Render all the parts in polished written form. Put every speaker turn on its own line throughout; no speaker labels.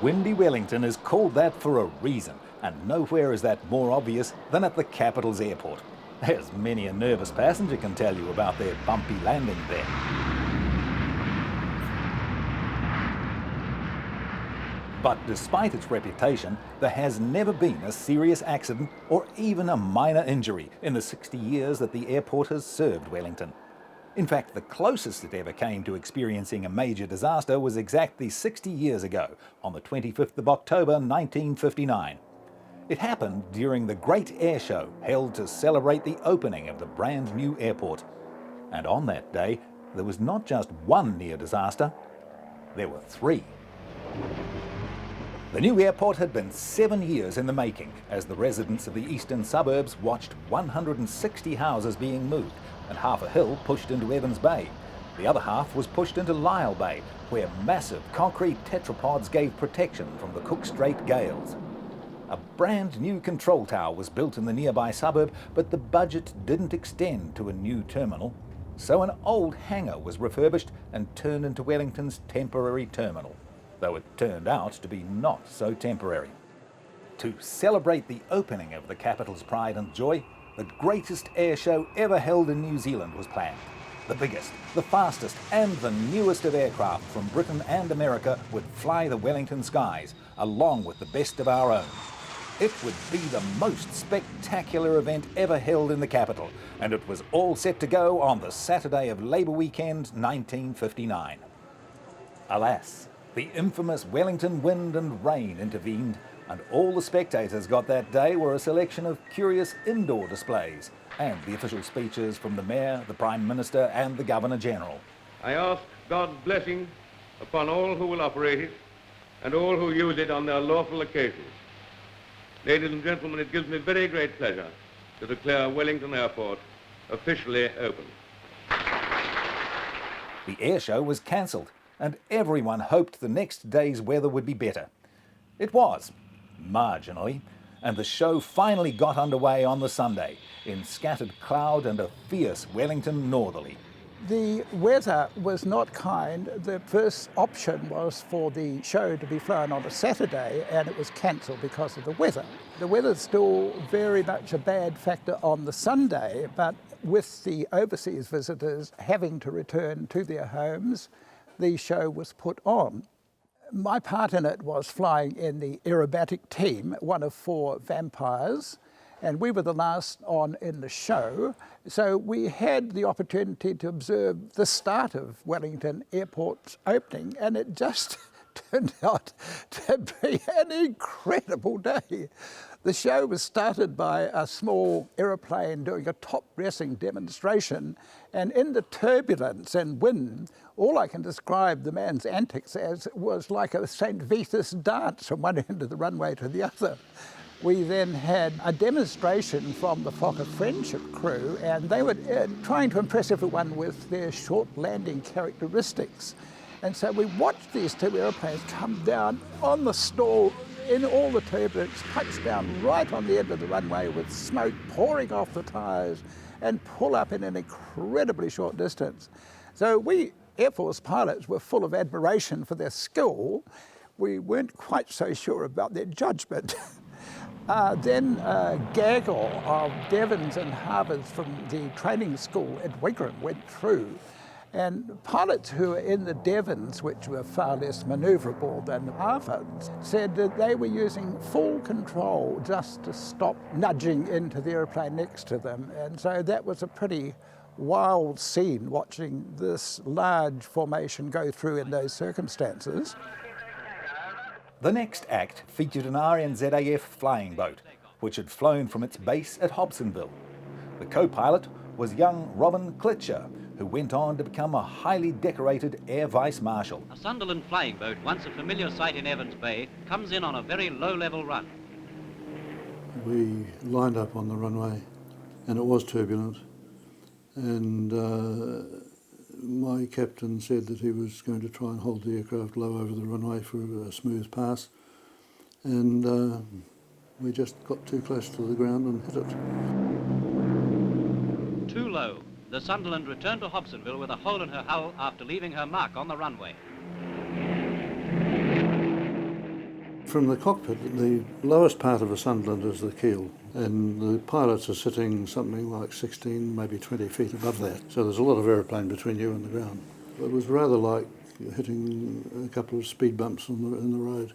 Windy Wellington is called that for a reason, and nowhere is that more obvious than at the capital's airport. As many a nervous passenger can tell you about their bumpy landing there. But despite its reputation, there has never been a serious accident or even a minor injury in the 60 years that the airport has served Wellington. In fact, the closest it ever came to experiencing a major disaster was exactly 60 years ago, on the 25th of October 1959. It happened during the Great Air Show, held to celebrate the opening of the brand new airport. And on that day, there was not just one near disaster, there were three. The new airport had been 7 years in the making, as the residents of the eastern suburbs watched 160 houses being moved, and half a hill pushed into Evans Bay. The other half was pushed into Lisle Bay, where massive concrete tetrapods gave protection from the Cook Strait gales. A brand new control tower was built in the nearby suburb, but the budget didn't extend to a new terminal. So an old hangar was refurbished and turned into Wellington's temporary terminal, though it turned out to be not so temporary. To celebrate the opening of the capital's pride and joy, the greatest air show ever held in New Zealand was planned. The biggest, the fastest and the newest of aircraft from Britain and America would fly the Wellington skies, along with the best of our own. It would be the most spectacular event ever held in the capital, and it was all set to go on the Saturday of Labour Weekend 1959. Alas, the infamous Wellington wind and rain intervened, and all the spectators got that day were a selection of curious indoor displays and the official speeches from the Mayor, the Prime Minister and the Governor-General.
I ask God's blessing upon all who will operate it and all who use it on their lawful occasions. Ladies and gentlemen, it gives me very great pleasure to declare Wellington Airport officially open.
The air show was cancelled, and everyone hoped the next day's weather would be better. It was, marginally, and the show finally got underway on the Sunday, in scattered cloud and a fierce Wellington northerly.
The weather was not kind. The first option was for the show to be flown on a Saturday, and it was cancelled because of the weather. The weather's still very much a bad factor on the Sunday, but with the overseas visitors having to return to their homes, the show was put on. My part in it was flying in the aerobatic team, one of 4 vampires, and we were the last on in the show. So we had the opportunity to observe the start of Wellington Airport's opening, and it just turned out to be an incredible day. The show was started by a small aeroplane doing a top dressing demonstration, and in the turbulence and wind, all I can describe the man's antics as was like a St. Vitus dance from one end of the runway to the other. We then had a demonstration from the Fokker Friendship crew, and they were trying to impress everyone with their short landing characteristics. And so we watched these 2 airplanes come down on the stall in all the turbulence, touch down right on the end of the runway with smoke pouring off the tyres, and pull up in an incredibly short distance. So we Air Force pilots were full of admiration for their skill. We weren't quite so sure about their judgment. Then a gaggle of Devons and Harvards from the training school at Wigram went through. And pilots who were in the Devons, which were far less manoeuvrable than the Harvards, said that they were using full control just to stop nudging into the airplane next to them. And so that was a pretty wild scene, watching this large formation go through in those circumstances.
The next act featured an RNZAF flying boat, which had flown from its base at Hobsonville. The co-pilot was young Robin Klitscher, who went on to become a highly decorated Air Vice Marshal.
A Sunderland flying boat, once a familiar sight in Evans Bay, comes in on a very low-level run.
We lined up on the runway, and it was turbulent, and my captain said that he was going to try and hold the aircraft low over the runway for a smooth pass, and we just got too close to the ground and hit it.
Too low. The Sunderland returned to Hobsonville with a hole in her hull after leaving her mark on the runway.
From the cockpit, the lowest part of a Sunderland is the keel, and the pilots are sitting something like 16, maybe 20 feet above that. So there's a lot of aeroplane between you and the ground. It was rather like hitting a couple of speed bumps in the road.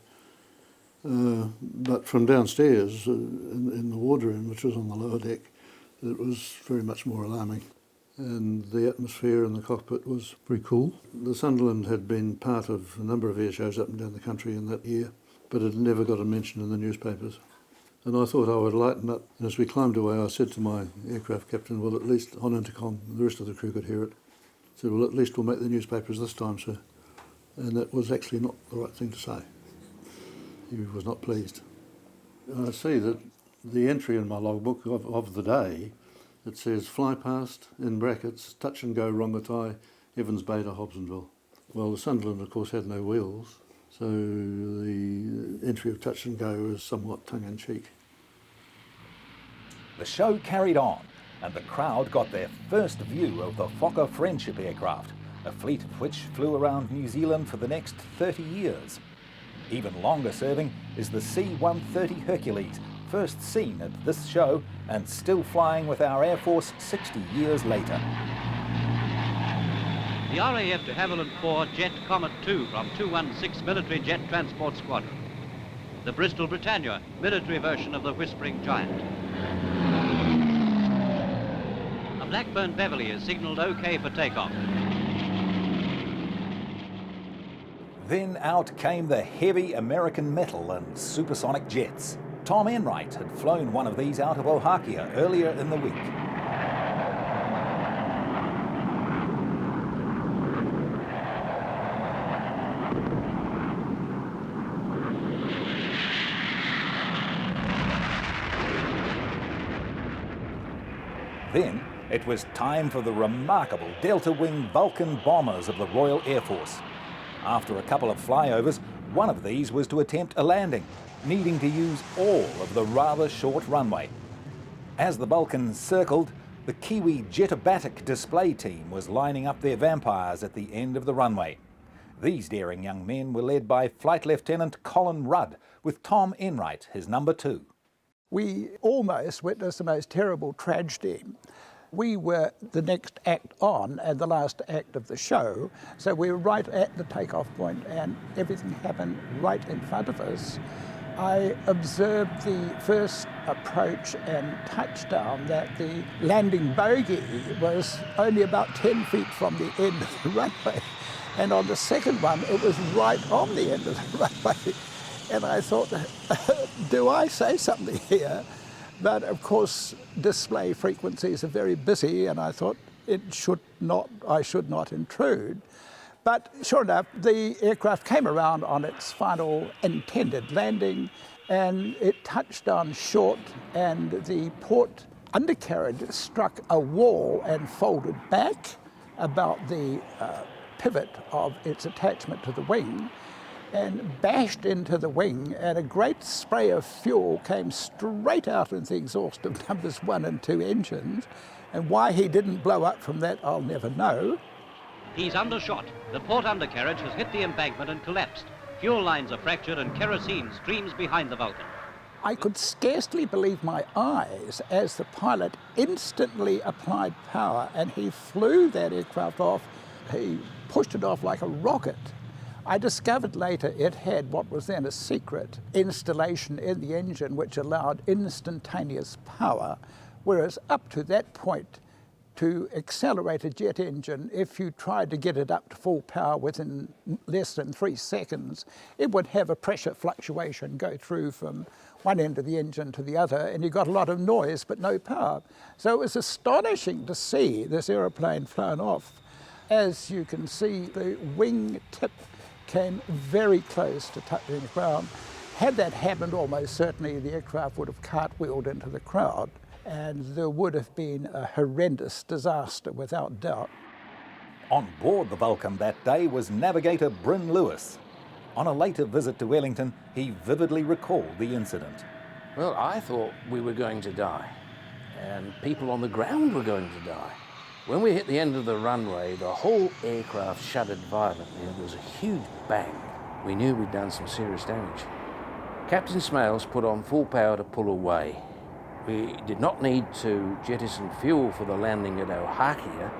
But from downstairs, in the wardroom, which was on the lower deck, it was very much more alarming. And the atmosphere in the cockpit was very cool. The Sunderland had been part of a number of air shows up and down the country in that year, but it never got a mention in the newspapers. And I thought I would lighten up. And as we climbed away, I said to my aircraft captain, well, at least on intercom, the rest of the crew could hear it. I said, well, at least we'll make the newspapers this time, sir. And that was actually not the right thing to say. He was not pleased. I see that the entry in my logbook of the day, it says fly past, in brackets, touch and go Rongotai, Evans Bay to Hobsonville. Well, the Sunderland, of course, had no wheels, so the entry of touch and go is somewhat tongue-in-cheek.
The show carried on, and the crowd got their first view of the Fokker Friendship aircraft, a fleet of which flew around New Zealand for the next 30 years. Even longer serving is the C-130 Hercules, first seen at this show and still flying with our Air Force 60 years later.
The RAF de Havilland 4 Jet Comet 2 from 216 Military Jet Transport Squadron. The Bristol Britannia, military version of the Whispering Giant. A Blackburn Beverley is signalled OK for takeoff.
Then out came the heavy American metal and supersonic jets. Tom Enright had flown one of these out of Ohakia earlier in the week. Then it was time for the remarkable delta-wing Vulcan bombers of the Royal Air Force. After a couple of flyovers, one of these was to attempt a landing, needing to use all of the rather short runway. As the Vulcan circled, the Kiwi Jetabatic display team was lining up their vampires at the end of the runway. These daring young men were led by Flight Lieutenant Colin Rudd, with Tom Enright, his number 2.
We almost witnessed the most terrible tragedy. We were the next act on and the last act of the show, so we were right at the takeoff point and everything happened right in front of us. I observed the first approach and touchdown that the landing bogey was only about 10 feet from the end of the runway, and on the second one it was right on the end of the runway. And I thought, do I say something here? But of course, display frequencies are very busy, and I thought I should not intrude. But sure enough, the aircraft came around on its final intended landing, and it touched down short, and the port undercarriage struck a wall and folded back about the pivot of its attachment to the wing, and bashed into the wing, and a great spray of fuel came straight out of the exhaust of numbers 1 and 2 engines. And why he didn't blow up from that, I'll never know.
He's undershot. The port undercarriage has hit the embankment and collapsed. Fuel lines are fractured and kerosene streams behind the Vulcan.
I could scarcely believe my eyes as the pilot instantly applied power, and he flew that aircraft off. He pushed it off like a rocket. I discovered later it had what was then a secret installation in the engine which allowed instantaneous power, whereas up to that point, to accelerate a jet engine, if you tried to get it up to full power within less than 3 seconds, it would have a pressure fluctuation go through from one end of the engine to the other, and you got a lot of noise but no power. So it was astonishing to see this aeroplane flown off. As you can see, the wing tip came very close to touching the ground. Had that happened, almost certainly the aircraft would have cartwheeled into the crowd, and there would have been a horrendous disaster without doubt.
On board the Vulcan that day was navigator Bryn Lewis. On a later visit to Wellington, he vividly recalled the incident.
Well, I thought we were going to die, and people on the ground were going to die. When we hit the end of the runway, the whole aircraft shuddered violently, and there was a huge bang. We knew we'd done some serious damage. Captain Smales put on full power to pull away. We did not need to jettison fuel for the landing at Oahakia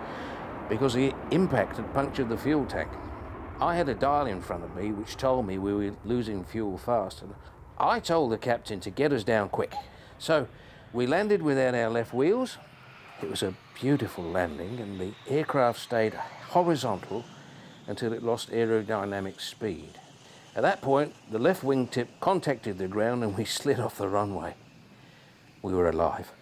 because the impact had punctured the fuel tank. I had a dial in front of me which told me we were losing fuel fast, and I told the captain to get us down quick. So we landed without our left wheels. It was a beautiful landing, and the aircraft stayed horizontal until it lost aerodynamic speed. At that point, the left wingtip contacted the ground and we slid off the runway. We were alive.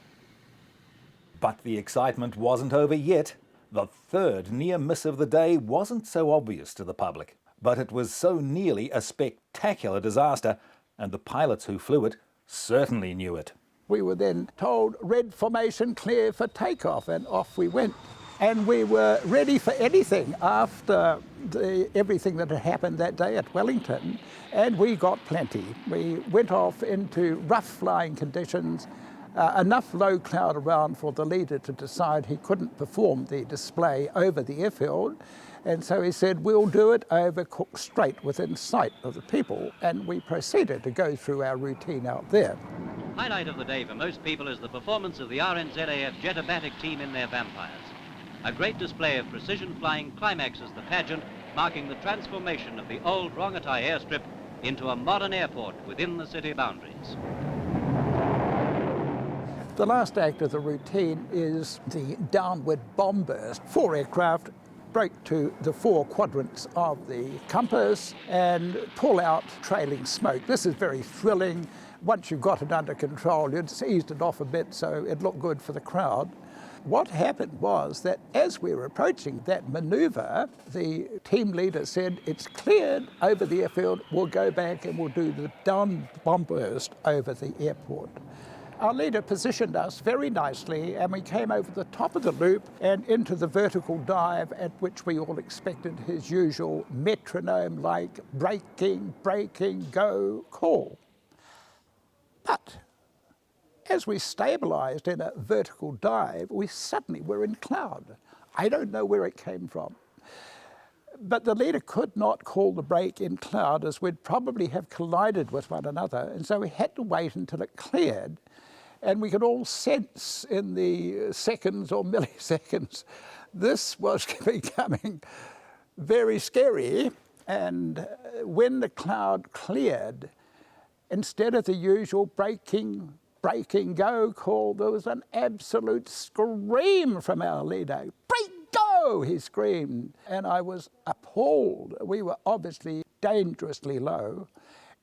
But the excitement wasn't over yet. The third near miss of the day wasn't so obvious to the public, but it was so nearly a spectacular disaster, and the pilots who flew it certainly knew it.
We were then told, red formation clear for takeoff, and off we went. And we were ready for anything after everything that had happened that day at Wellington, and we got plenty. We went off into rough flying conditions, enough low cloud around for the leader to decide he couldn't perform the display over the airfield, and so he said, we'll do it over Cook Strait within sight of the people, and we proceeded to go through our routine out there.
Highlight of the day for most people is the performance of the RNZAF jet-aerobatic team in their Vampires. A great display of precision flying climaxes the pageant, marking the transformation of the old Rongotai airstrip into a modern airport within the city boundaries.
The last act of the routine is the downward bomb burst. 4 aircraft break to the 4 quadrants of the compass and pull out trailing smoke. This is very thrilling. Once you've got it under control, you just eased it off a bit so it looked good for the crowd. What happened was that as we were approaching that manoeuvre, the team leader said, it's cleared over the airfield, we'll go back and we'll do the down bomb burst over the airport. Our leader positioned us very nicely, and we came over the top of the loop and into the vertical dive, at which we all expected his usual metronome-like braking, go call. But as we stabilised in a vertical dive, we suddenly were in cloud. I don't know where it came from. But the leader could not call the brake in cloud, as we'd probably have collided with one another, and so we had to wait until it cleared, and we could all sense in the seconds or milliseconds this was becoming very scary. And when the cloud cleared, instead of the usual braking go call, there was an absolute scream from our leader. Brake go, he screamed. And I was appalled. We were obviously dangerously low.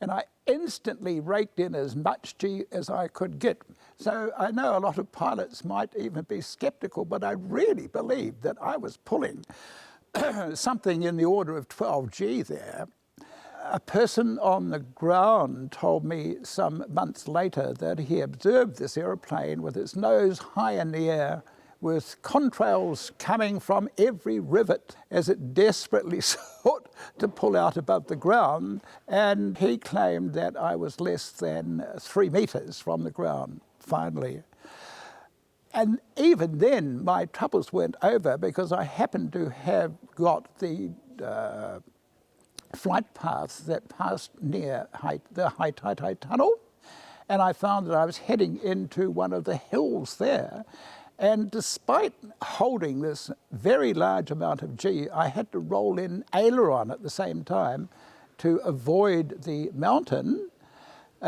And I instantly raked in as much G as I could get. So I know a lot of pilots might even be skeptical, but I really believed that I was pulling something in the order of 12 G there. A person on the ground told me some months later that he observed this aeroplane with its nose high in the air, with contrails coming from every rivet as it desperately sought to pull out above the ground, and he claimed that I was less than 3 meters from the ground, finally. And even then, my troubles weren't over, because I happened to have got the flight paths that passed near the Haitaitai Tunnel, and I found that I was heading into one of the hills there. And despite holding this very large amount of G, I had to roll in aileron at the same time to avoid the mountain.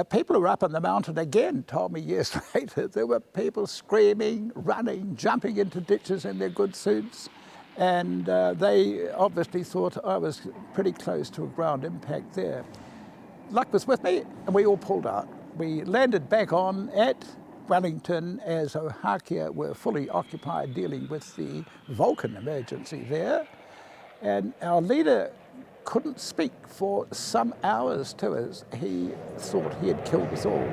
People who were up on the mountain again told me years later there were people screaming, running, jumping into ditches in their good suits. And they obviously thought I was pretty close to a ground impact there. Luck was with me, and we all pulled out. We landed back on at Wellington as Oahakia were fully occupied dealing with the Vulcan emergency there. And our leader couldn't speak for some hours to us. He thought he had killed us all.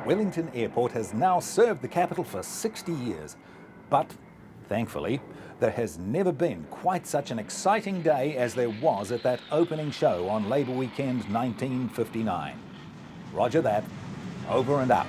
Wellington Airport has now served the capital for 60 years, but thankfully, there has never been quite such an exciting day as there was at that opening show on Labour Weekend 1959. Roger that. Over and out.